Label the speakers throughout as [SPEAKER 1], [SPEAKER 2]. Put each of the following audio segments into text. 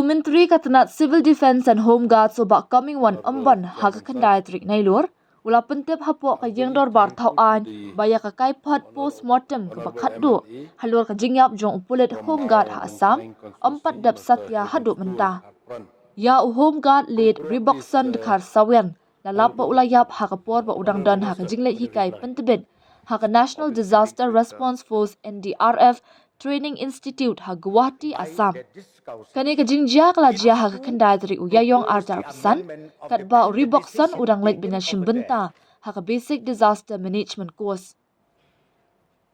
[SPEAKER 1] Menteri Katanat Civil Defence and Home Guards ubak Comingone amban hak kendai trik nailur. Ula pentep hapok ka jeng dorbar tauan baya ka kaiphod post-mortem ke bakhatdu halor ka jingiap jong upulit home guard ha Assam 4 dap satya haduk mentah. Ya home guard lead riboksan dekhar sawen lalap ba ulayap ha kapor ba udang dan ha ka jinglet hikai pentebit ha ka National Disaster Response Force NDRF Training Institute ha Guwahati Assam. Kani ka jingiap la jia ha ka kendai dari uyayong arjar pesan kat ba riboksan udang let bina shimbenta ha ka Basic Disaster Management Course.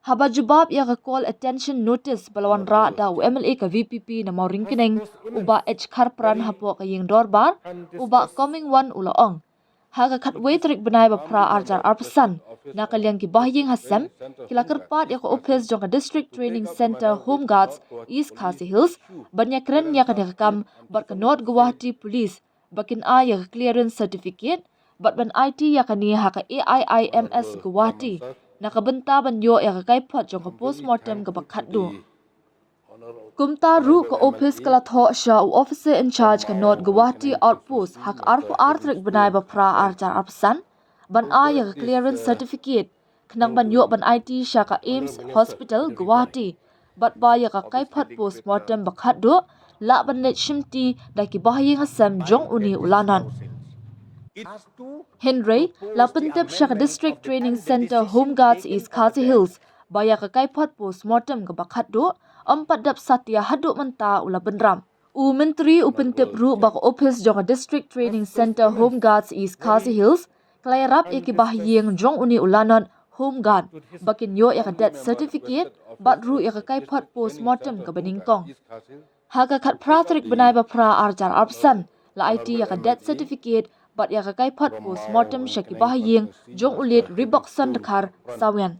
[SPEAKER 1] Haba jubab ya ka call attention notice balawan ra da UMLA ka VPP na mauring kineng uba H Kharpran hapo ka ying dorbar uba Comingone ulaong. Ha ka khatway trik benai ba pra arjar arpesan na kalyang ki bahying Assam kila kerpat ya ka office jong ka District Training Center Home Guards East Khasi Hills banya keren ya ka direkam bat ka North Guwahati Police bakin a ya ka clearance certificate bat ban IT ya ka ni ha ka AIIMS Guwahati na kabenta banyo ya ka kaiphod jong ka postmortem ka bakhatdu. Kumta ru ka office kala tho sha u officer in charge ka North Guwahati Outpost hak arfu artrik benai ba pra arjar arpesan ban a ya ka clearance certificate khnang banyo ban IT sha ka AIMS Hospital Guwahati bat ba ya ka kaiphod postmortem bakhatdu la ban let shimti da ki bahying Assam jong uni ulanan. Henry, la pentep sha ka District Training Center Home Guards East Khasi Hills baya ka kaiphod postmortem ka bakhatdu 4 dap satya haduk menta ula benram. U menteri upentep ru bak office jong District Training Center Home Guards East Khasi Hills klayarap ya ki bahyeng jong uni ulanan home guard bakin yo ya ka death certificate bat ru ya ka kaiphod postmortem ka beningkong. Ha ka khat pratrik benai ba pra arjar arpsan la IT ya ka death certificate bat ya ka kaiphod postmortem sha ki bahyeng jong ulit riboksan dekhar sawen.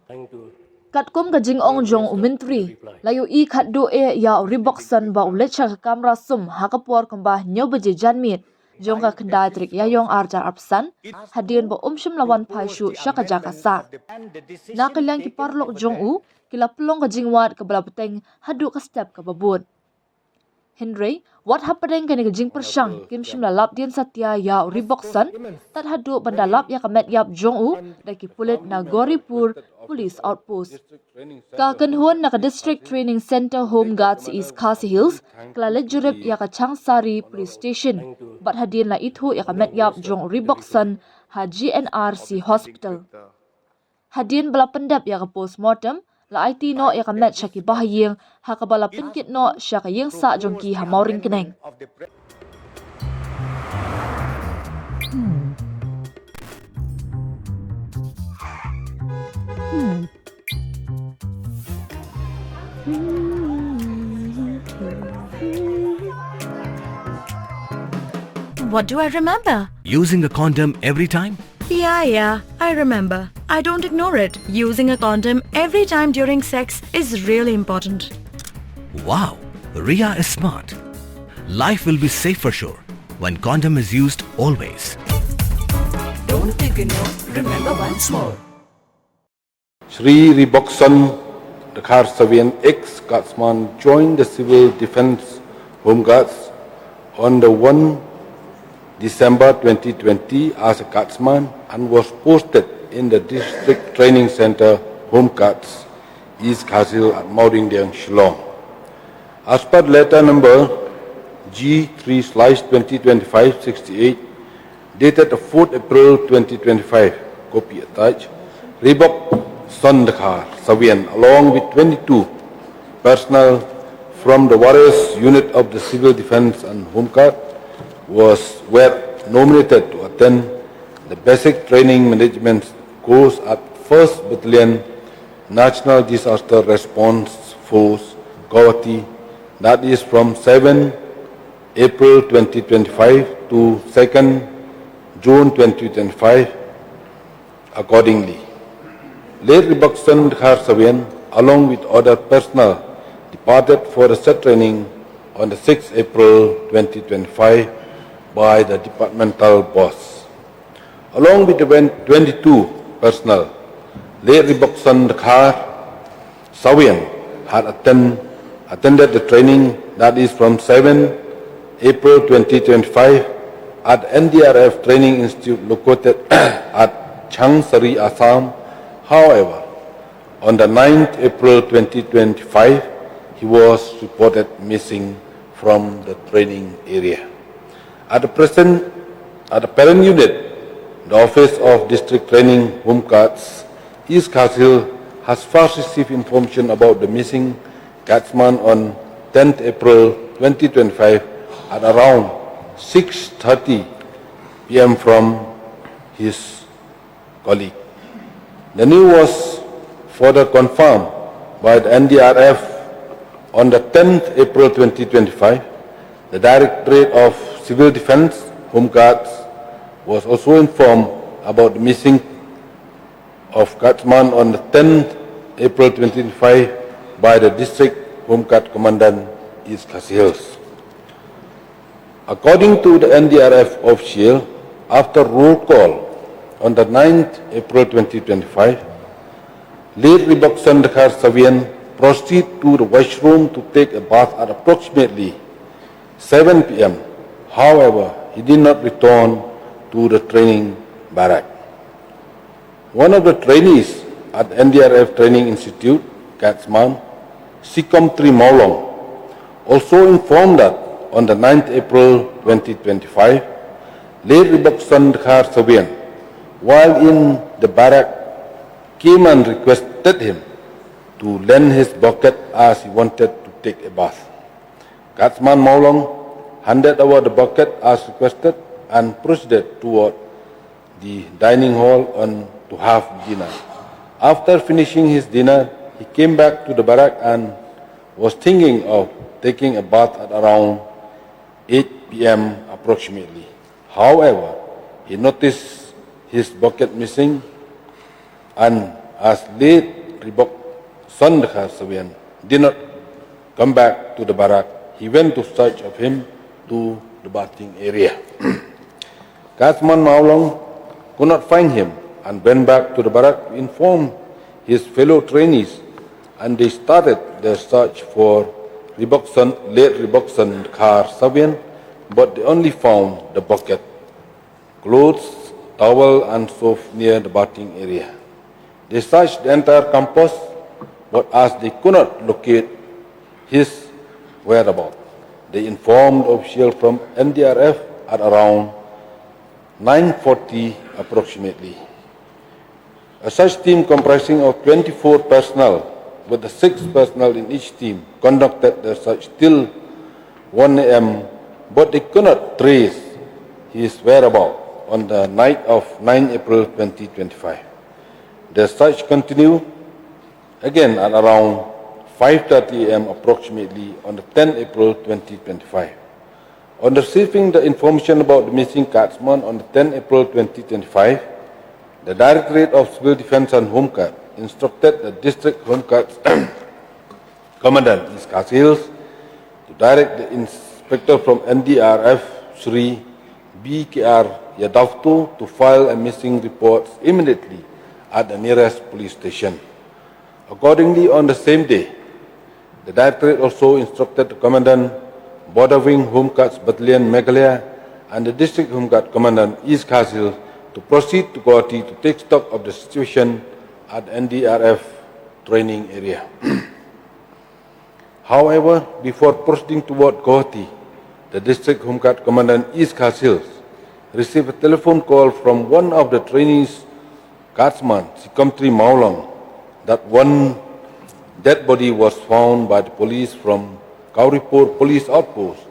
[SPEAKER 1] Katkom ka jingong jong umentri layo I khatdu e ya riboksan ba ulet sha ka kamera sum ha ka por kamba nyo beje janmit jong ka kendai trik ya yong arjar arpsan hadien ba umshim lawan phaishu sha ka jakasa na kalyang ki parlok jong u kila plong ka jingwat ka bala peteng hadu ka step ka babut. Henry, what happening kani ka jing persang kim shim la lap dien satya ya riboksan tat hadu bandalap ya ka met yap jong u da ki pulit na Goripur Police Outpost. Ka kanhuan na ka District Training Center Home Guards East Khasi Hills kala lejurip ya ka Changsari Police Station bat hadin la ithu ya ka met yap jong riboksan ha GNRC Hospital. Hadin bala pendap ya ka postmortem la IT no ya ka met sha ki bahyeng ha ka bala pinkit no sha ka yeng sa jong ki ha mauring kineng.
[SPEAKER 2] What do I remember?
[SPEAKER 3] Using a condom every time?
[SPEAKER 2] Yeah, I remember. I don't ignore it. Using a condom every time during sex is really important.
[SPEAKER 3] Wow, Ria is smart. Life will be safe for sure when condom is used always.
[SPEAKER 2] Don't ignore, remember once more.
[SPEAKER 4] Shri Riboksan Dekhar Savian ex-guardsman joined the Civil Defence Home Guards on the 1 December 2020 as a guardsman and was posted in the District Training Center Home Guards East Khasi at Mauringdiang, Shillong. As per letter number G3/2025-68 dated 4th April 2025, copy attached, Ribok Dekhar Savian along with 22 personnel from the Warriors Unit of the Civil Defence and Home Guard were nominated to attend the Basic Training Management course at 1st Battalion National Disaster Response Force, Guwahati, that is from 7 April 2025 to 2nd June 2025 accordingly. Late Riboksan Dekhar Savian, along with other personnel, departed for the set training on the 6th April 2025 by the departmental boss. Along with the 22 personnel, late Riboksan Dekhar Savian had attended the training that is from 7 April 2025 at NDRF Training Institute located at Changsari, Assam. However, on the 9th April 2025, he was reported missing from the training area. At the present, at the parent unit, the Office of District Training Home Guards, East Kashmir, has first received information about the missing guardsman on 10th April 2025 at around 6:30 p.m. from his colleague. The news was further confirmed by the NDRF on the 10th April 2025. The Directorate of Civil Defense Home Guards was also informed about the missing of guardsman on the 10th April 2025 by the District Home Guard Commandant East Kashmir. According to the NDRF official, after roll call on the 9th April 2025, late Ribok Sandakhar Savian proceeded to the washroom to take a bath at approximately 7 p.m. However, he did not return to the training barrack. One of the trainees at NDRF Training Institute, Guardsman Sikom Tri Maulong, also informed that on the 9th April 2025, late Ribok Sandakhar Savian, while in the barrack, came and requested him to lend his bucket as he wanted to take a bath. Guardsman Maulong handed over the bucket as requested and proceeded toward the dining hall to have dinner. After finishing his dinner, he came back to the barrack and was thinking of taking a bath at around 8 p.m. approximately. However, he noticed his bucket missing, and as late Ribok Sandakhar Savian did not come back to the barrack, he went to search of him to the bathing area. Guardsman Maulong could not find him and went back to the barrack to inform his fellow trainees, and they started their search for late Ribok Sandakhar Savian, but they only found the bucket, clothes, towel and soap near the bathing area. They searched the entire campus, but as they could not locate his whereabouts, they informed officials from NDRF at around 9:40 approximately. A search team comprising of 24 personnel, with the 6 personnel in each team, conducted the search till 1 a.m., but they could not trace his whereabouts on the night of 9 April 2025. The search continued again at around 5:30 a.m. approximately on the 10th April 2025. On receiving the information about the missing guardsman on the 10th April 2025, the Directorate of Civil Defense and Home Guard instructed the District Home Guard Commandant East Kashmir to direct the inspector from NDRF, Sri B.K.R. Yadavto, to file a missing report immediately at the nearest police station. Accordingly, on the same day, the Directorate also instructed the Commandant, Border Wing Home Guards Battalion Meghalaya, and the District Home Guard Commandant East Kashmir to proceed to Guwahati to take stock of the situation at NDRF training area. However, before proceeding toward Guwahati, the District Home Guard Commandant East Kashmir received a telephone call from one of the trainees, Guardsman Sikom Tri Maulong, that one dead body was found by the police from Kauripur Police Outpost,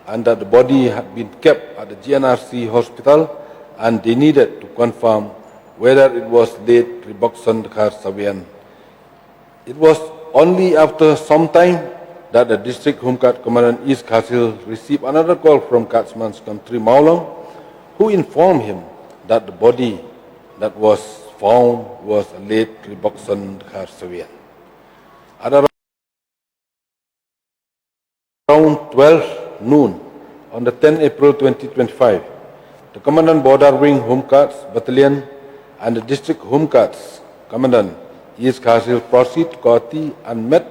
[SPEAKER 4] and that the body had been kept at the GNRC hospital, and they needed to confirm whether it was late Ribok Sandakhar Savian. It was only after some time that the District Home Guard Commandant East Kashmir received another call from Guardsman Sikom Tri Maulong, who informed him that the body that was found was a late Ribok Sandakhar Savian. At around 12 noon on the 10th April 2025, the Commandant Border Wing Home Guards Battalion and the District Home Guards Commandant East Kashmir proceeded to Guwahati and met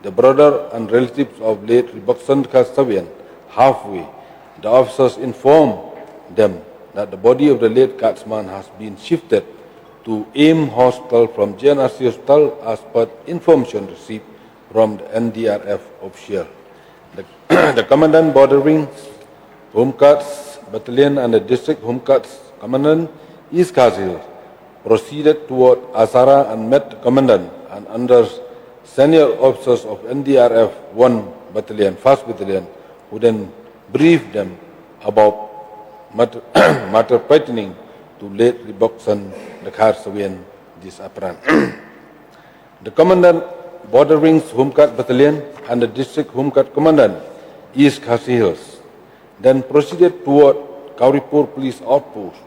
[SPEAKER 4] the brother and relatives of late Ribok Sandakhar Savian. halfway, the officers informed them that the body of the late guardsman has been shifted to AIM Hospital from JNRC Hospital as per information received from the NDRF official. The Commandant Border Wings, Home Guards Battalion and the District Home Guards Commandant East Kazil proceeded toward Azara and met the Commandant and under senior officers of NDRF 1 Battalion, 1st Battalion, who then briefed them about matter pertaining to late Riboksan Dakhar Sawian disappearance. The Commandant Border Wings Home Guard Battalion and the District Home Guard Commandant East Khasi Hills then proceeded toward Kauripur Police Outpost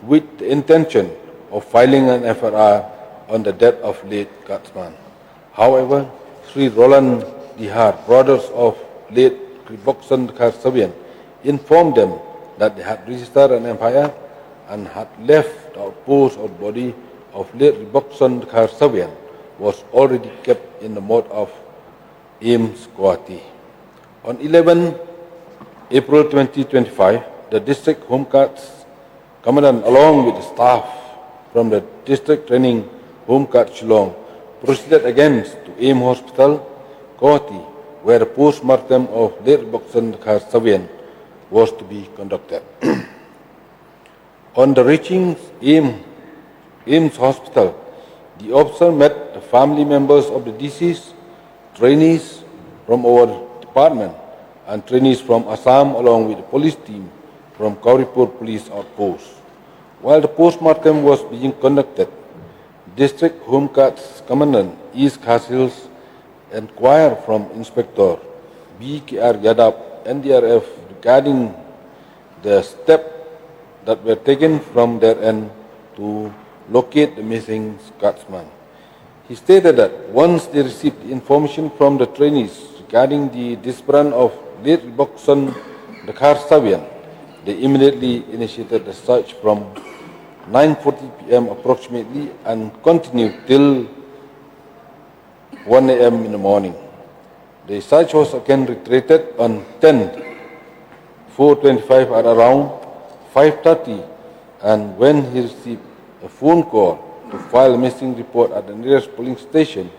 [SPEAKER 4] with the intention of filing an FRR on the death of late guardsman. However, Sri Roland Dihar, brothers of late Riboksan Dakhar Sawian, informed them that they had registered an FIR and had left the outpost or body of late Riboksan Dakhar Sawian was already kept in the mode of AIMS Guwahati. On 11 April 2025, the District Home Guards Commandant along with the staff from the District Training Home Guard Shillong proceeded again to AIM Hospital, Guwahati, where the post-mortem of late Riboksan Dakhar Sawian was to be conducted. On the reaching AIMS Hospital, the officer met the family members of the deceased, trainees from our department, and trainees from Assam along with the police team from Kauripur Police Outpost. While the post-mortem was being conducted, District Home Guards Commandant East Khasi Hills inquired from Inspector B.K.R. Yadav, NDRF, regarding the steps that were taken from their end to locate the missing guardsman. He stated that once they received the information from the trainees regarding the disappearance of late Riboksan Dakhar Sawian, they immediately initiated the search from 9:40 p.m. approximately and continued till 1 a.m. in the morning. The search was again reiterated on 10/4/25 at around 5:30, and when he received a phone call to file a missing report at the nearest polling station,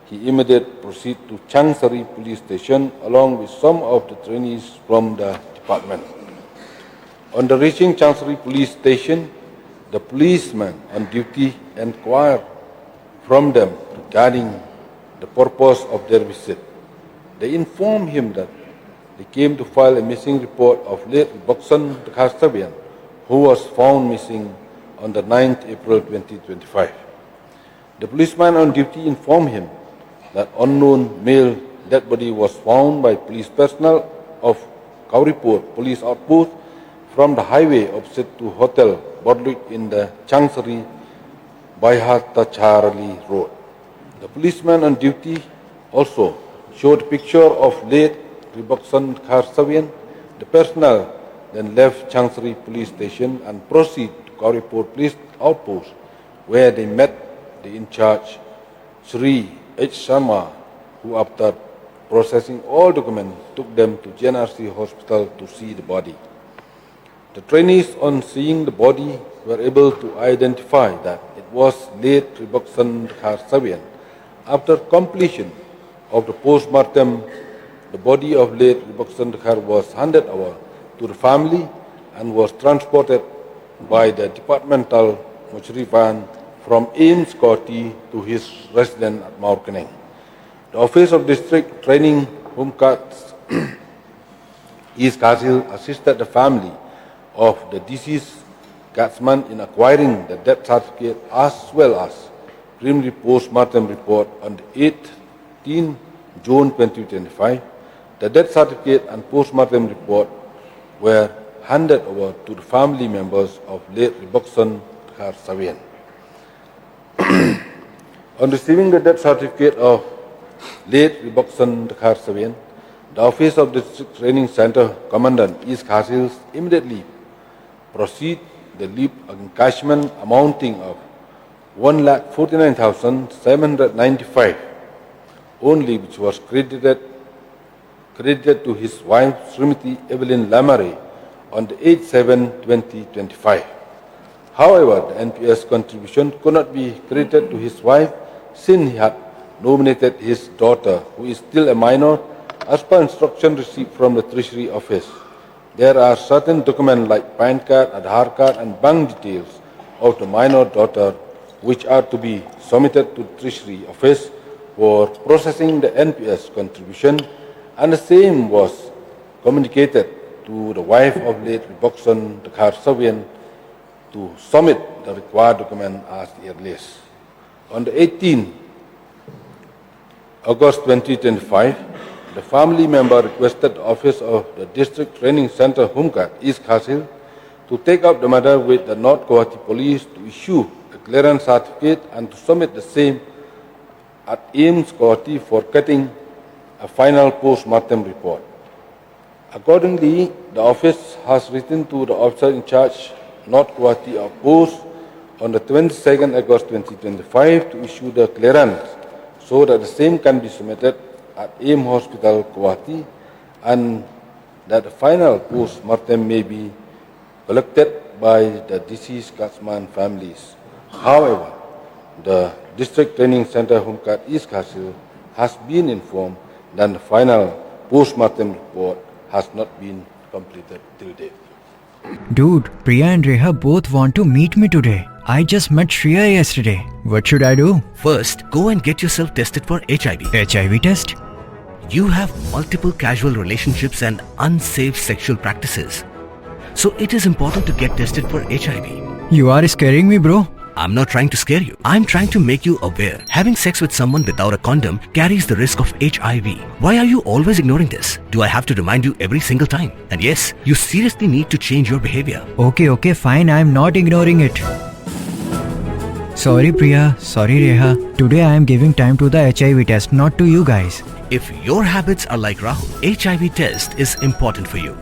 [SPEAKER 4] he immediately proceeded to Changsari Police Station along with some of the trainees from the department. On the reaching Changsari Police Station, the policeman on duty inquired from them regarding the purpose of their visit. They informed him that they came to file a missing report of late Riboksan Dakhar Sawian, who was found missing on the 9th April 2025. The policeman on duty informed him that unknown male dead body was found by police personnel of Kauripur Police Outpost from the highway opposite to Hotel Bodlik in the Changsari Baihatacharali Road. The policeman on duty also showed a picture of late Riboksan Dakhar Sawian. The personnel then left Changsari Police Station and proceeded to Kauripur Police Outpost, where they met the in-charge Sri H. Sharma, who after processing all documents took them to JNRC Hospital to see the body. The trainees on seeing the body were able to identify that it was late Riboksan Dakhar Sawian. After completion of the post-mortem, the body of late Riboksan Dakhar was handed over to the family and was transported by the departmental mortuary van from AIMS Guwahati to his residence at Maurkaneng. The Office of District Training Home Guards East Kazil assisted the family of the deceased guardsman in acquiring the death certificate as well as preliminary post-mortem report on the 18th June 2025. The death certificate and post-mortem report were handed over to the family members of late Riboksan Dakhar Sawian. On receiving the death certificate of late Riboksan Dakhar Sawian, the Office of District Training Center Commandant East Khasi immediately proceed the leave encashment amounting of 1,49,795 only, which was credited credited to his wife Srimati Evelyn Lamare on the 8/7/2025. However, the NPS contribution could not be credited to his wife since he had nominated his daughter, who is still a minor, as per instruction received from the Treasury Office. There are certain documents like PAN card, Aadhaar card and bank details of the minor daughter which are to be submitted to the Treasury Office for processing the NPS contribution, and the same was communicated to the wife of late Ribokson Dakhar Savian to submit the required document as earliest. On the 18th August 2025, the family member requested the office of the District Training Center Humkat, East Khasil, to take up the matter with the North Guwahati Police to issue a clearance certificate and to submit the same at AIMS Guwahati for getting a final post-mortem report. Accordingly, the office has written to the officer in charge, North Guwahati Post, on the 22nd August 2025 to issue the clearance so that the same can be submitted at AIM Hospital Guwahati and that the final post-mortem may be collected by the deceased guardsman families. However, the District Training Center Humkat East Khasil has been informed that the final post-mortem report has not been completed till date.
[SPEAKER 5] Dude, Priya and Reha both want to meet me today. I just met Shreya yesterday. What should I do?
[SPEAKER 3] First, go and get yourself tested for HIV.
[SPEAKER 5] HIV test?
[SPEAKER 3] You have multiple casual relationships and unsafe sexual practices. So it is important to get tested for HIV.
[SPEAKER 5] You are scaring me, bro.
[SPEAKER 3] I'm not trying to scare you. I'm trying to make you aware. Having sex with someone without a condom carries the risk of HIV. Why are you always ignoring this? Do I have to remind you every single time? And yes, you seriously need to change your behavior.
[SPEAKER 5] Okay, fine. I'm not ignoring it. Sorry, Priya. Sorry, Reha. Today I am giving time to the HIV test, not to you guys.
[SPEAKER 3] If your habits are like Rahul, HIV test is important for you.